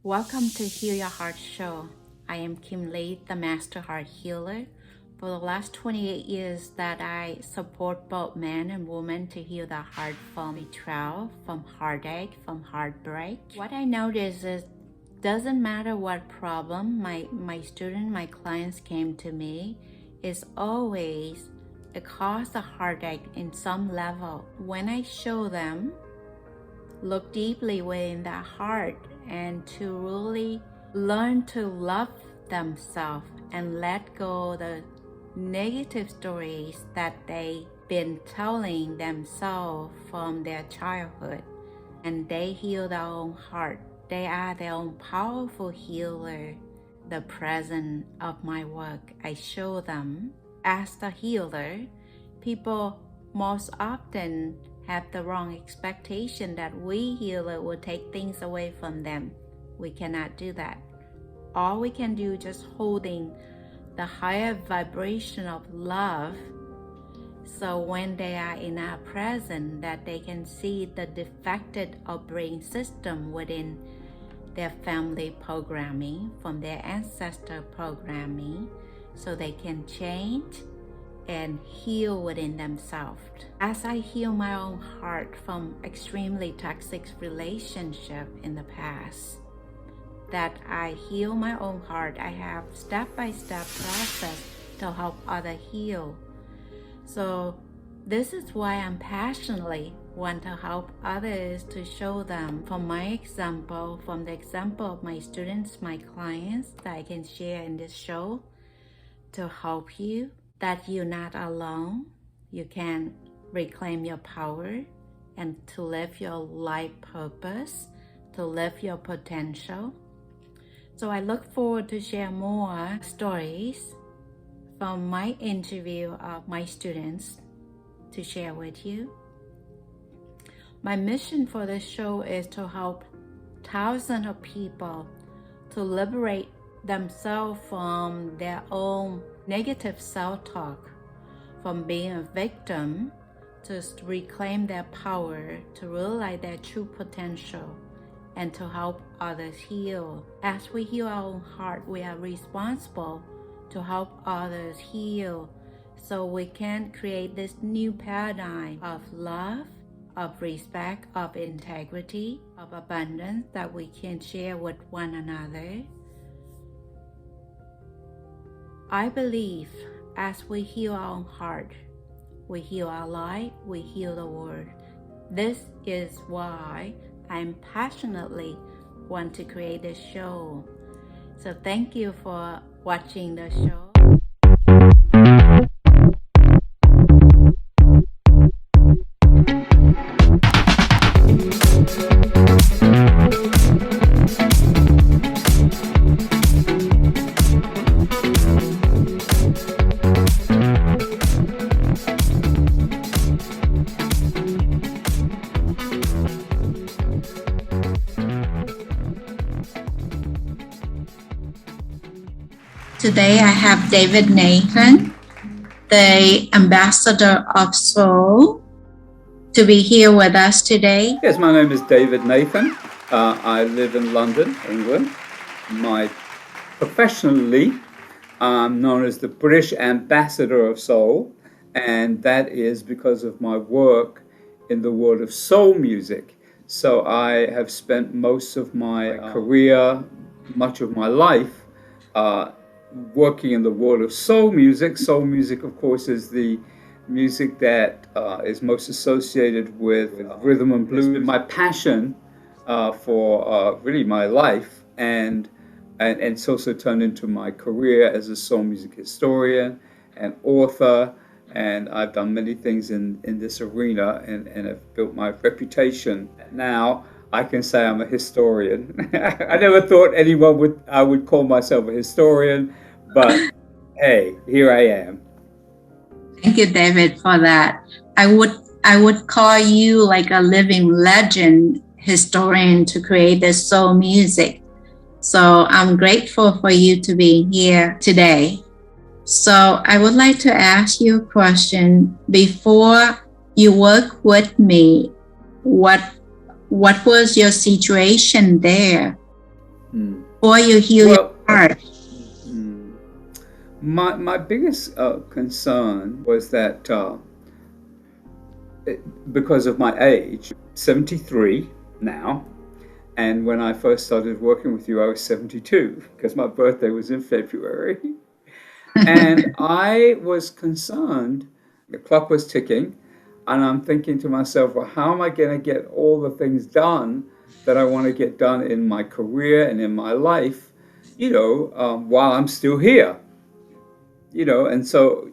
Welcome to Heal Your Heart Show. I am Kim Lee, the Master Heart Healer. For the last 28 years that I support both men and women to heal their heart from betrayal, from heartache, from heartbreak. What I notice is doesn't matter what problem my clients came to me, is always a cause of heartache in some level. When I show them, look deeply within their heart and to really learn to love themselves and let go the negative stories that they've been telling themselves from their childhood, and they heal their own heart. They are their own powerful healer. The presence of my work, I show them as the healer. People most often have the wrong expectation that we healer will take things away from them. We cannot do that. All we can do is just holding the higher vibration of love, so when they are in our presence, that they can see the defected upbringing system within their family programming, from their ancestor programming, so they can change and heal within themselves. As I heal my own heart from extremely toxic relationship in the past, that I heal my own heart, I have step-by-step process to help others heal. So this is why I'm passionately want to help others, to show them from my example, from the example of my students, my clients, that I can share in this show, to help you that you're not alone. You can reclaim your power and to live your life purpose, to live your potential. So I look forward to share more stories from my interview of my students to share with you. My mission for this show is to help thousands of people to liberate themselves from their own negative self-talk, from being a victim, to reclaim their power, to realize their true potential, and to help others heal. As we heal our own heart, we are responsible to help others heal, so we can create this new paradigm of love, of respect, of integrity, of abundance that we can share with one another. I believe as we heal our own heart, we heal our life, we heal the world. This is why I'm passionately want to create this show. So thank you for watching the show. Today I have David Nathan, the ambassador of soul, to be here with us today. Yes, my name is David Nathan. I live in London, England. Professionally, I'm known as the British Ambassador of Soul, and that is because of my work in the world of soul music. So I have spent most of my career, much of my life, working in the world of soul music. Soul music, of course, is the music that is most associated with rhythm and blues. It's been my passion for really my life, and it's also turned into my career as a soul music historian and author, and I've done many things in this arena and have built my reputation. Now I can say I'm a historian. I never thought I would call myself a historian, but hey, here I am. Thank you, David, for that. I would call you like a living legend historian to create this soul music. So I'm grateful for you to be here today. So I would like to ask you a question. Before you work with me, what was your situation there? or you heal your Well, heart? my biggest concern was that because of my age, 73 now, and when I first started working with you, I was 72 because my birthday was in February. And I was concerned, the clock was ticking, and I'm thinking to myself, well, how am I going to get all the things done that I want to get done in my career and in my life, while I'm still here? And so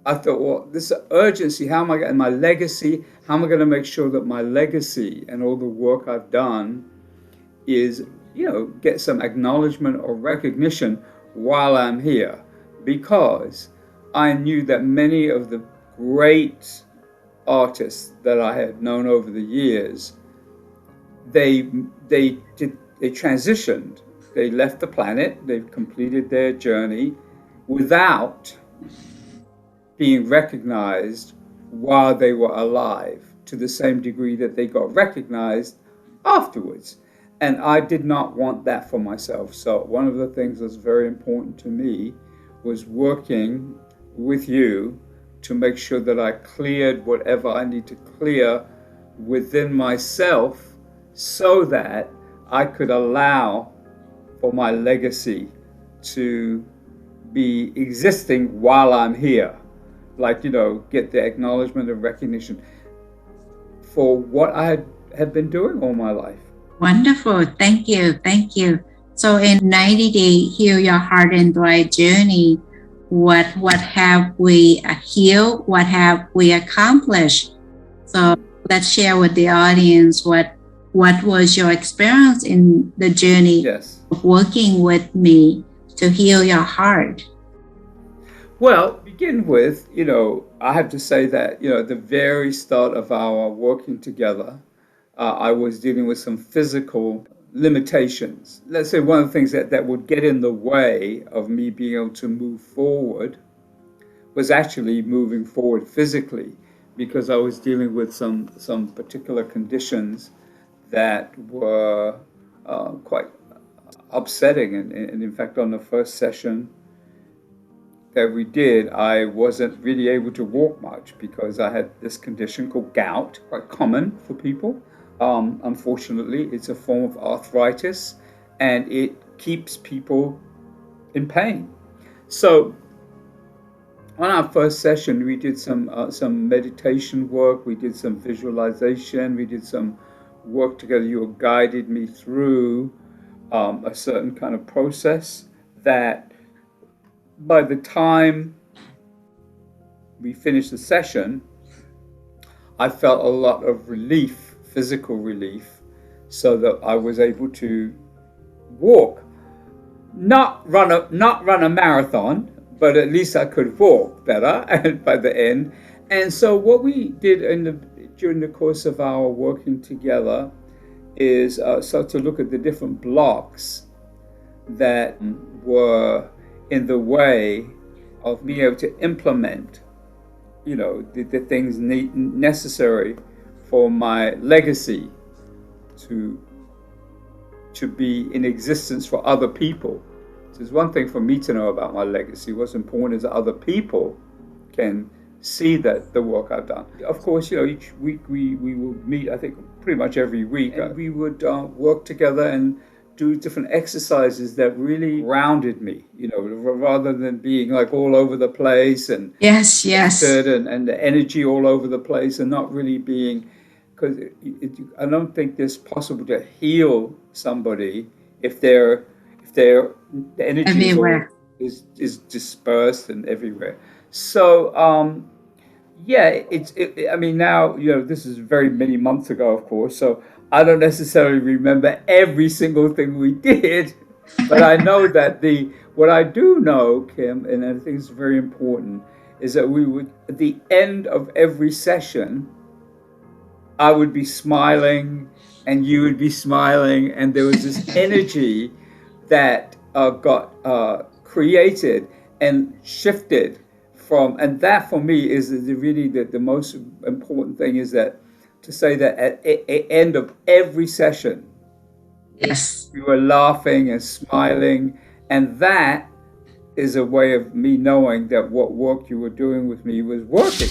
I thought, well, this urgency, how am I getting my legacy? How am I going to make sure that my legacy and all the work I've done is, get some acknowledgement or recognition while I'm here? Because I knew that many of the great artists that I had known over the years, they transitioned. They left the planet. They completed their journey without being recognized while they were alive to the same degree that they got recognized afterwards. And I did not want that for myself. So one of the things that's very important to me was working with you to make sure that I cleared whatever I need to clear within myself so that I could allow for my legacy to be existing while I'm here. Like, get the acknowledgement and recognition for what I had been doing all my life. Wonderful. Thank you. Thank you. So in 90 Day Heal Your Heart and Thrive journey, what have we healed? What have we accomplished? So let's share with the audience what was your experience in the journey Yes. of working with me to heal your heart? Well, begin with, I have to say that, at the very start of our working together, I was dealing with some physical limitations. Let's say one of the things that would get in the way of me being able to move forward was actually moving forward physically, because I was dealing with some particular conditions that were quite upsetting. And in fact, on the first session that we did, I wasn't really able to walk much because I had this condition called gout, quite common for people. Unfortunately, it's a form of arthritis, and it keeps people in pain. So on our first session, we did some meditation work, we did some visualization, we did some work together. You guided me through a certain kind of process that by the time we finished the session, I felt a lot of relief, physical relief, so that I was able to walk, not run a marathon, but at least I could walk better and by the end. And so what we did during the course of our working together is start to look at the different blocks that were in the way of being able to implement, the things necessary for my legacy to be in existence for other people. So it's one thing for me to know about my legacy. What's important is that other people can see that the work I've done. Of course, each week we would meet, I think pretty much every week, and we would work together and do different exercises that really grounded me, rather than being like all over the place and Yes. and the energy all over the place, and not really being, because I don't think it's possible to heal somebody if the energy is dispersed and everywhere. So I mean, now, this is very many months ago, of course, so I don't necessarily remember every single thing we did, but I know that what I do know, Kim, and I think it's very important, is that we would, at the end of every session, I would be smiling and you would be smiling, and there was this energy that got created and shifted from, and that for me is really the most important thing, is that to say that at the end of every session, Yes. We were laughing and smiling, and that is a way of me knowing that what work you were doing with me was working.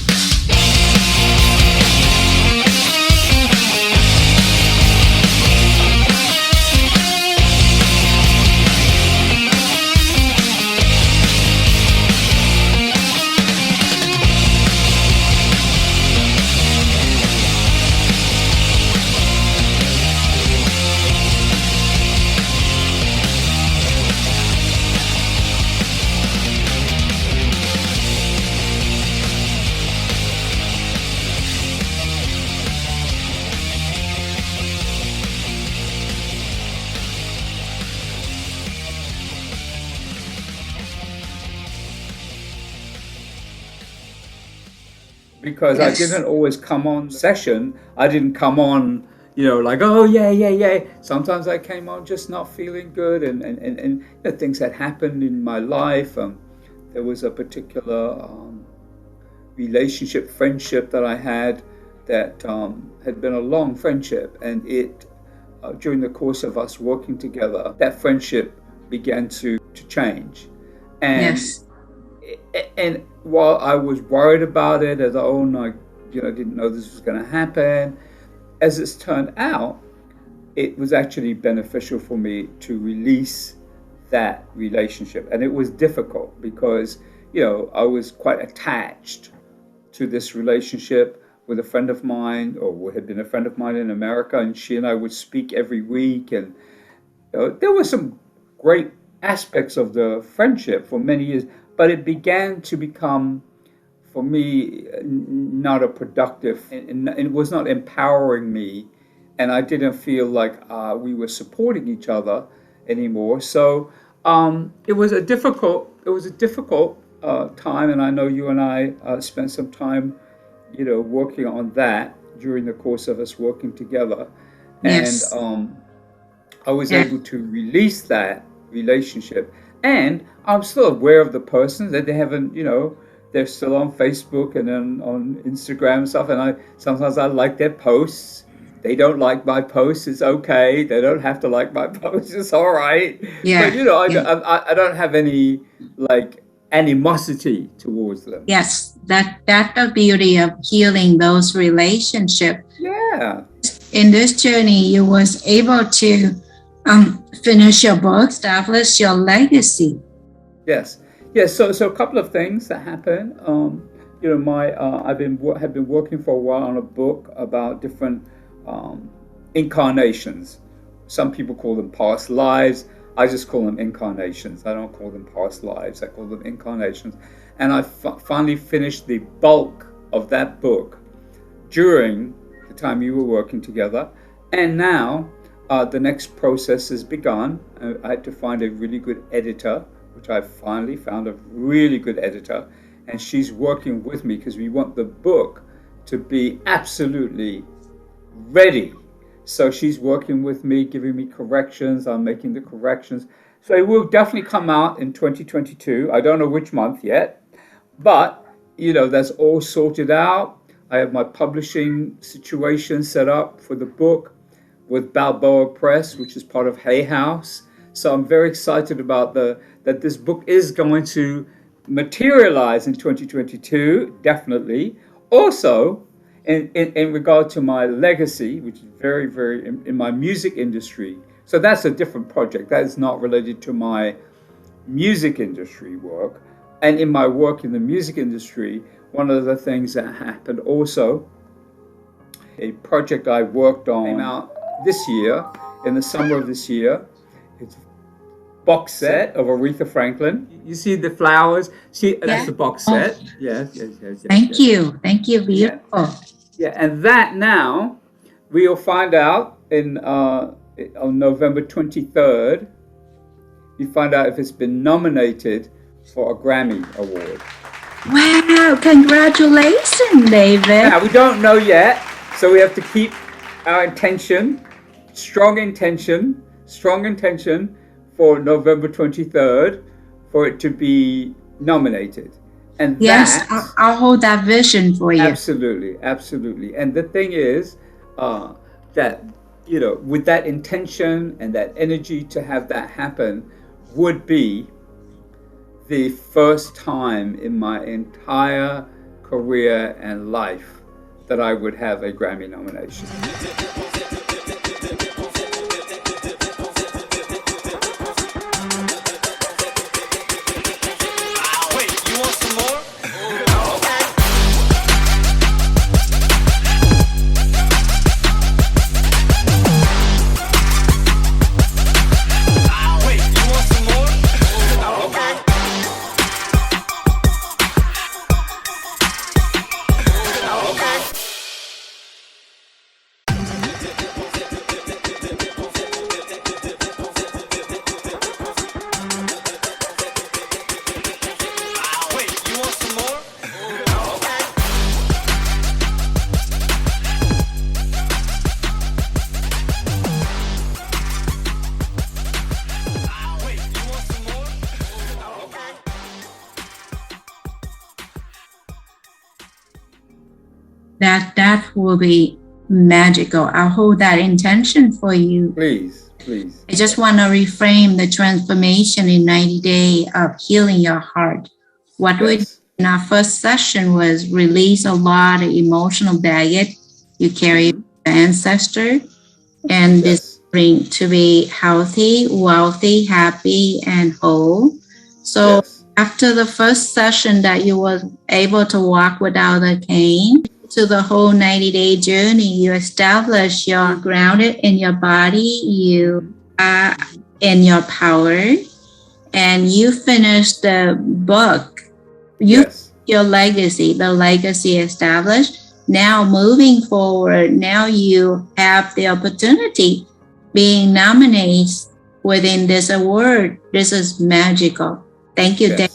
Because I Yes. didn't always come on session. I didn't come on, like, oh, yeah, yeah, yeah. Sometimes I came on just not feeling good, and things that happened in my life. There was a particular relationship, friendship that I had that had been a long friendship, and during the course of us working together, that friendship began to change. And Yes. and while I was worried about it, as I didn't know this was going to happen, as it's turned out, it was actually beneficial for me to release that relationship. And it was difficult because, I was quite attached to this relationship with a friend of mine, or what had been a friend of mine in America, and she and I would speak every week. And there were some great aspects of the friendship for many years, but it began to become, for me, not a productive, and it was not empowering me, and I didn't feel like we were supporting each other anymore. So it was a difficult time, and I know you and I spent some time, working on that during the course of us working together, and Yes. I was Yeah. able to release that relationship. And I'm still aware of the person, that they haven't, they're still on Facebook and on Instagram and stuff. And sometimes I like their posts. They don't like my posts. It's okay. They don't have to like my posts. It's all right. But Yeah. Yeah. I don't have any like animosity towards them. Yes. That's the beauty of healing those relationships. Yeah. In this journey, you was able to finish your book, establish your legacy. Yes. Yes. So a couple of things that happen. Have been working for a while on a book about different incarnations. Some people call them past lives. I just call them incarnations. I don't call them past lives. I call them incarnations. And I finally finished the bulk of that book during the time you were working together. And now the next process has begun. I had to find a really good editor, which I finally found a really good editor. And she's working with me because we want the book to be absolutely ready. So she's working with me, giving me corrections. I'm making the corrections. So it will definitely come out in 2022. I don't know which month yet, but that's all sorted out. I have my publishing situation set up for the book with Balboa Press, which is part of Hay House. So I'm very excited about that this book is going to materialize in 2022, definitely. Also, in regard to my legacy, which is very, very in my music industry. So that's a different project. That is not related to my music industry work. And in my work in the music industry, one of the things that happened also, a project I worked on came out this year, in the summer of this year. It's a box set of Aretha Franklin. You see the flowers? See, that's the box set. Yes. Thank you. Thank you. Beautiful. Yeah, and that now we'll find out on November 23rd. We find out if it's been nominated for a Grammy Award. Wow, congratulations, David. Now, we don't know yet, so we have to keep our intention, strong intention for November 23rd for it to be nominated. And yes, I'll hold that vision for you. Absolutely. And the thing is that with that intention and that energy to have that happen would be the first time in my entire career and life that I would have a Grammy nomination. That will be magical. I'll hold that intention for you. Please. I just want to reframe the transformation in 90 days of healing your heart. What we did in our first session was release a lot of emotional baggage you carry from your ancestor, and this bring to be healthy, wealthy, happy, and whole. So after the first session that you were able to walk without a cane, to the whole 90-day journey, you establish you're grounded in your body, you are in your power, and you finish the book. Your legacy, the legacy established. Now moving forward, now you have the opportunity being nominated within this award. This is magical. Thank you, David.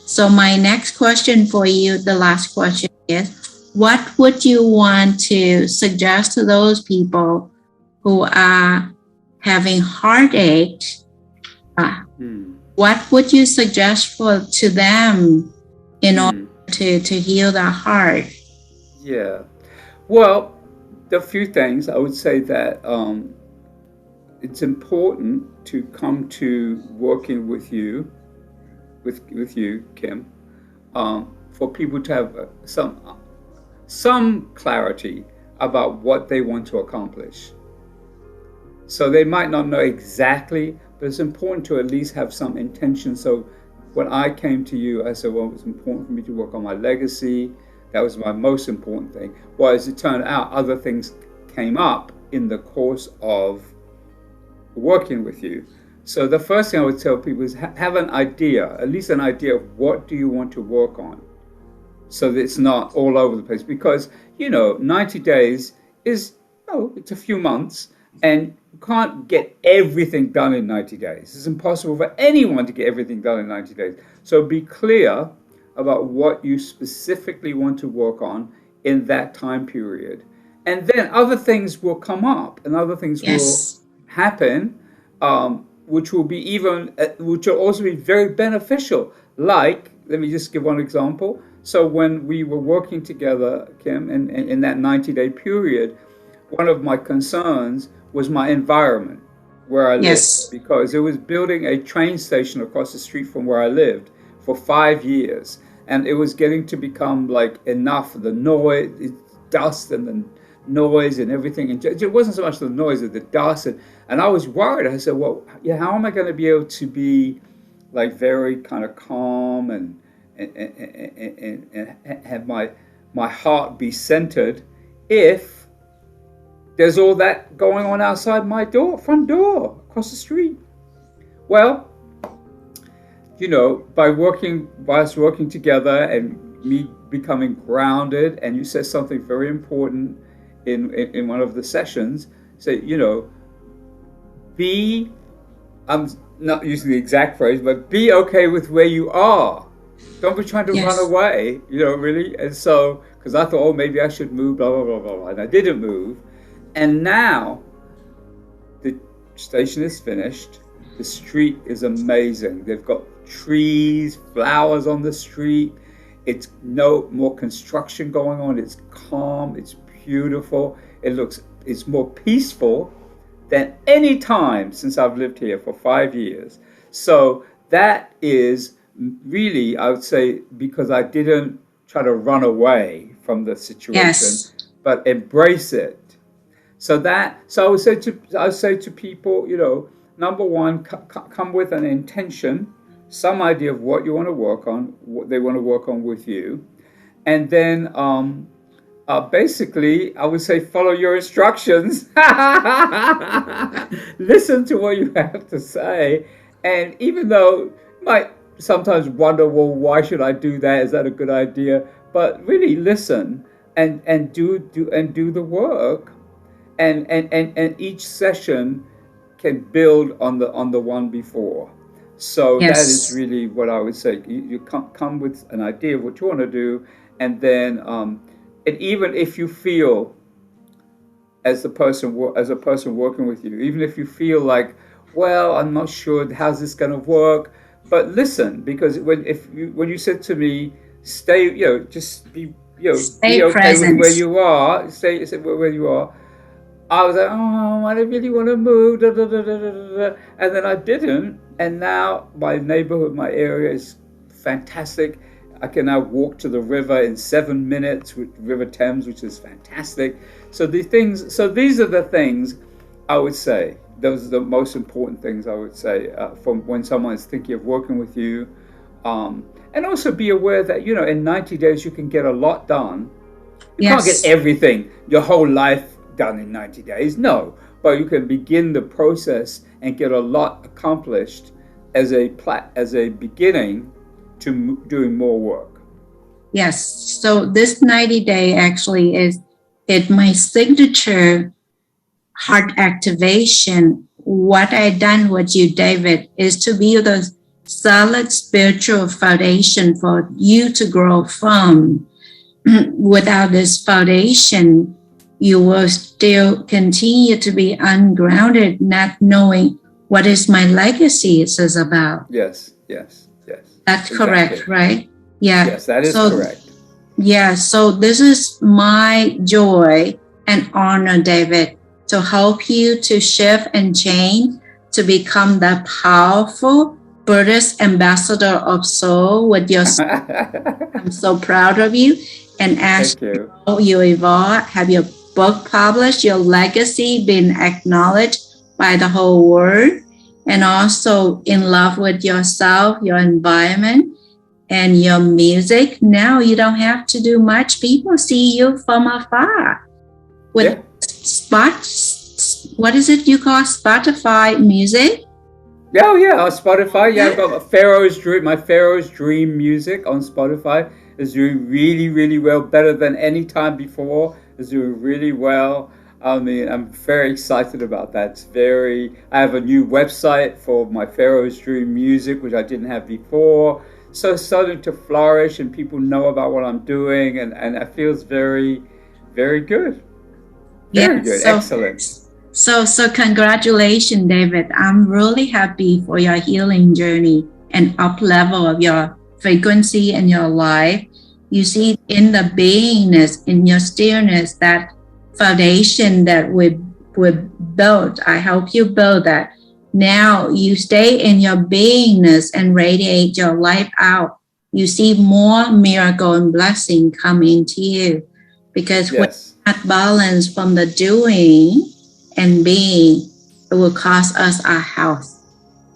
So my next question for you, the last question is, what would you want to suggest to those people who are having heartache? What would you suggest to them in order to heal their heart? Yeah. Well, a few things. I would say that it's important to come to working with you, Kim, for people to have some clarity about what they want to accomplish. So they might not know exactly, but it's important to at least have some intention. So when I came to you, I said, well, it was important for me to work on my legacy. That was my most important thing. Well, as it turned out, other things came up in the course of working with you. So the first thing I would tell people is have an idea, at least an idea of what do you want to work on, so that it's not all over the place. Because, 90 days is, it's a few months, and you can't get everything done in 90 days. It's impossible for anyone to get everything done in 90 days. So be clear about what you specifically want to work on in that time period. And then other things will come up and other things will happen, which will also be very beneficial. Like, let me just give one example. So when we were working together, Kim, in that 90-day period, one of my concerns was my environment where I lived, because it was building a train station across the street from where I lived for 5 years. And it was getting to become like enough, the noise, dust and the noise and everything. And it wasn't so much the noise of the dust. And I was worried. I said, well, how am I going to be able to be like very kind of calm and have my heart be centered if there's all that going on outside my front door, across the street? Well, by us working together and me becoming grounded, and you said something very important in one of the sessions, say, I'm not using the exact phrase, but be okay with where you are. Don't be trying to run away, really. And so, because I thought, maybe I should move, blah, blah, blah, blah, blah. And I didn't move. And now the station is finished. The street is amazing. They've got trees, flowers on the street. It's no more construction going on. It's calm. It's beautiful. It's more peaceful than any time since I've lived here for 5 years. So that is really, I would say, because I didn't try to run away from the situation, Yes. but embrace it. So I would say to people, number one, come with an intention, some idea of what you want to work on, what they want to work on with you, and then basically, I would say follow your instructions. Listen to what you have to say, and even though you might sometimes wonder, well, why should I do that? Is that a good idea? But really listen and do the work, and each session can build on the one before. So that is Yes. really what I would say. You come with an idea of what you want to do, and then and even if you feel as a person working with you, even if you feel like, well, I'm not sure how's this going to work, but listen, because when you said to me, stay, just be Stay okay with present. where you are, stay where you are. I was like, oh, I don't really want to move, da, da, da, da, da, da. And then I didn't. And now my neighborhood, my area is fantastic. I can now walk to the river in 7 minutes with River Thames, which is fantastic. So these are the things I would say. Those are the most important things I would say from when someone is thinking of working with you. And also be aware that, in 90 days you can get a lot done. You can't get Yes. everything, your whole life done in 90 days. No, but you can begin the process and get a lot accomplished as a beginning to doing more work. Yes. So this 90-day actually is my signature heart activation. What I done with you, David, is to build a solid spiritual foundation for you to grow from. Without this foundation, you will still continue to be ungrounded, not knowing what is my legacy is about. Yes. That's Exactly. correct, right? Yeah. Yes, that is So, correct. yeah. So this is my joy and honor, David, to help you to shift and change to become the powerful Buddhist ambassador of soul with your soul. I'm so proud of you. And as Thank you. you evolve, have your book published, your legacy been acknowledged by the whole world, and also in love with yourself, your environment, and your music. Now you don't have to do much. People see you from afar with what is it you call Spotify music? Oh yeah, on Spotify. Yeah, I've got my Pharaoh's Dream music on Spotify is doing really, really well, better than any time before. Is doing really well. I mean, I'm very excited about that. I have a new website for my Pharaoh's Dream music, which I didn't have before. So it's starting to flourish and people know about what I'm doing, and it feels very, very good. Very good. Excellent. So congratulations, David. I'm really happy for your healing journey and up level of your frequency in your life. You see in the beingness, in your stillness, that foundation that we built. I help you build that. Now you stay in your beingness and radiate your life out. You see more miracle and blessing come into you, because when that balance from the doing and being, it will cost us our health,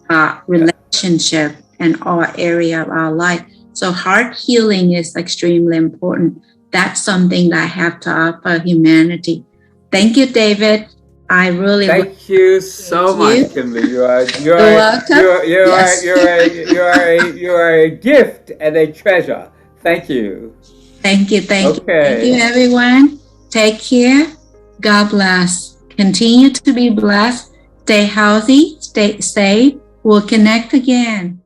our relationship, and all area of our life. So heart healing is extremely important. That's something that I have to offer humanity. Thank you, David. I really thank you so much, Kimberly. You are a gift and a treasure. Thank you. Thank you. Thank you, everyone. Take care. God bless. Continue to be blessed. Stay healthy. Stay safe. We'll connect again.